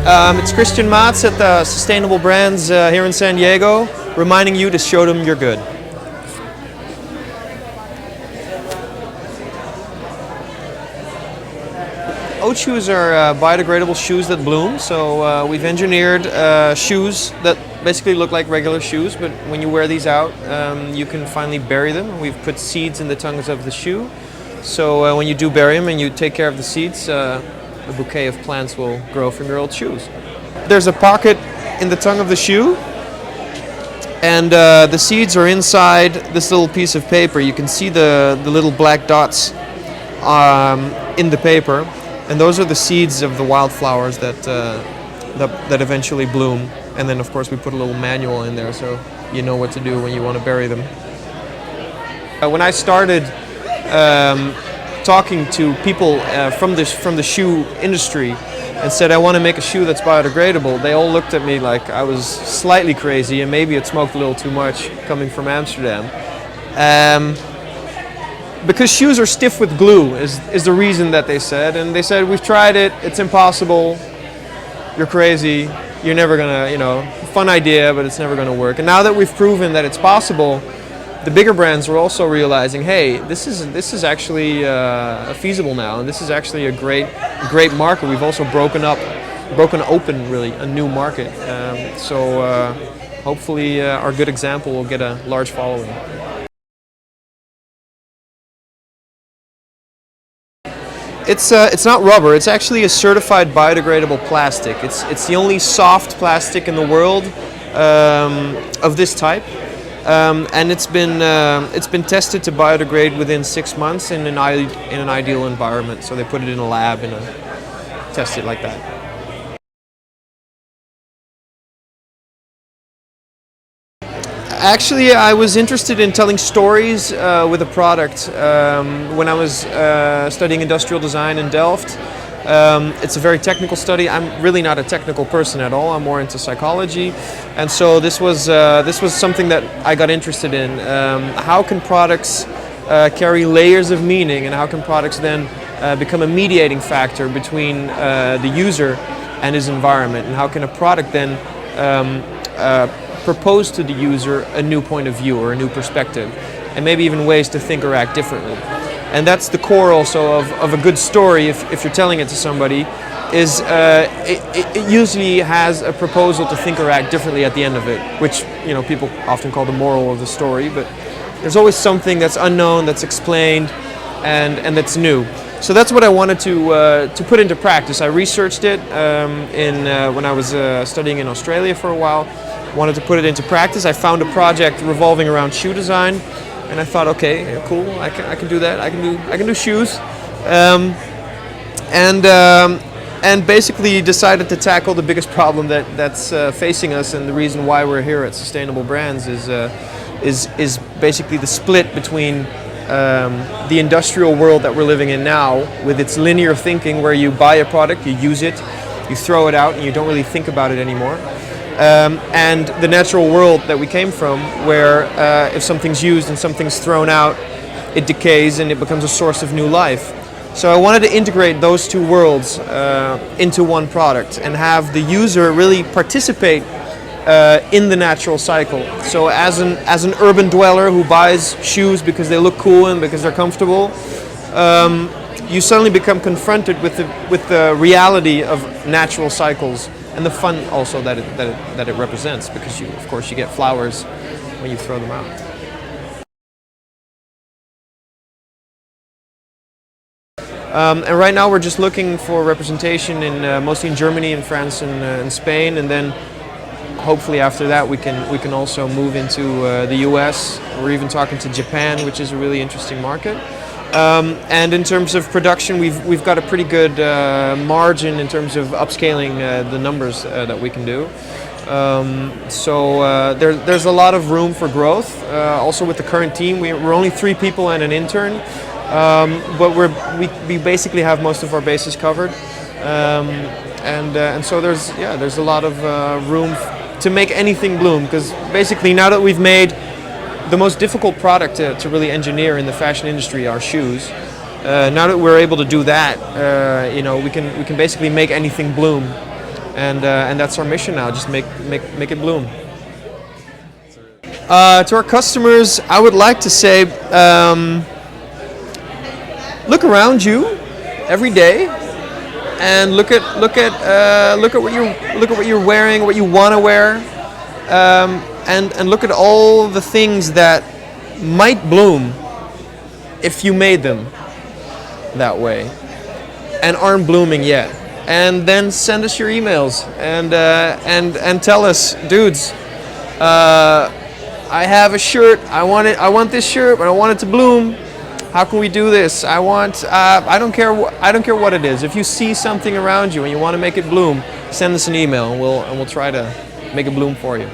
It's Christiaan Maats at the Sustainable Brands here in San Diego, reminding you to show them you're good. OAT Shoes are biodegradable shoes that bloom. So we've engineered shoes that basically look like regular shoes, but when you wear these out, you can finally bury them. We've put seeds in the tongues of the shoe. So when you do bury them and you take care of the seeds, a bouquet of plants will grow from your old shoes. There's a pocket in the tongue of the shoe, and the seeds are inside this little piece of paper. You can see the little black dots in the paper, and those are the seeds of the wildflowers that eventually bloom. And then of course we put a little manual in there so you know what to do when you want to bury them. When I started talking to people from the shoe industry and said I want to make a shoe that's biodegradable, they all looked at me like I was slightly crazy and maybe it smoked a little too much coming from Amsterdam. Because shoes are stiff with glue is the reason that they said, and they said we've tried it, it's impossible, you're crazy, you're never gonna, fun idea, but it's never gonna work. And now that we've proven that it's possible, the bigger brands are also realizing, hey, this is actually feasible now, and this is actually a great market. We've also broken open really a new market. So hopefully our good example will get a large following. It's not rubber. It's actually a certified biodegradable plastic. It's the only soft plastic in the world of this type. And it's been tested to biodegrade within 6 months in an ideal environment. So they put it in a lab and test it like that. Actually, I was interested in telling stories with a product when I was studying industrial design in Delft. It's a very technical study. I'm really not a technical person at all. I'm more into psychology, and so this was something that I got interested in. How can products carry layers of meaning, and how can products then become a mediating factor between the user and his environment, and how can a product then propose to the user a new point of view or a new perspective, and maybe even ways to think or act differently. And that's the core also of a good story, if you're telling it to somebody, is it usually has a proposal to think or act differently at the end of it, which people often call the moral of the story, but there's always something that's unknown, that's explained, and that's new. So that's what I wanted to put into practice. I researched it when I was studying in Australia for a while. Wanted to put it into practice. I found a project revolving around shoe design, and I thought, okay, cool, I can do that. I can do shoes, and basically decided to tackle the biggest problem that's facing us, and the reason why we're here at Sustainable Brands is basically the split between the industrial world that we're living in now, with its linear thinking, where you buy a product, you use it, you throw it out, and you don't really think about it anymore. And the natural world that we came from, where if something's used and something's thrown out, it decays and it becomes a source of new life. So I wanted to integrate those two worlds into one product and have the user really participate in the natural cycle. So as an urban dweller who buys shoes because they look cool and because they're comfortable, you suddenly become confronted with the reality of natural cycles. And the fun also that it represents, because of course you get flowers when you throw them out. And right now we're just looking for representation in mostly in Germany and France and Spain, and then hopefully after that we can also move into the US. We're even talking to Japan, which is a really interesting market. And in terms of production, we've got a pretty good margin in terms of upscaling the numbers that we can do. So there's a lot of room for growth. Also with the current team, we're only 3 people and an intern, but we basically have most of our bases covered. And so there's a lot of room to make anything bloom, because basically now that we've made the most difficult product to really engineer in the fashion industry, our shoes. Now that we're able to do that, we can basically make anything bloom. and that's our mission now. Just make it bloom. To our customers, I would like to say, look around you every day, and look at what you're wearing, what you want to wear, and look at all the things that might bloom if you made them that way and aren't blooming yet. And then send us your emails and tell us, dudes, I have a shirt. I want this shirt, but I want it to bloom. How can we do this? I don't care what it is. If you see something around you and you want to make it bloom, send us an email and we'll try to make it bloom for you.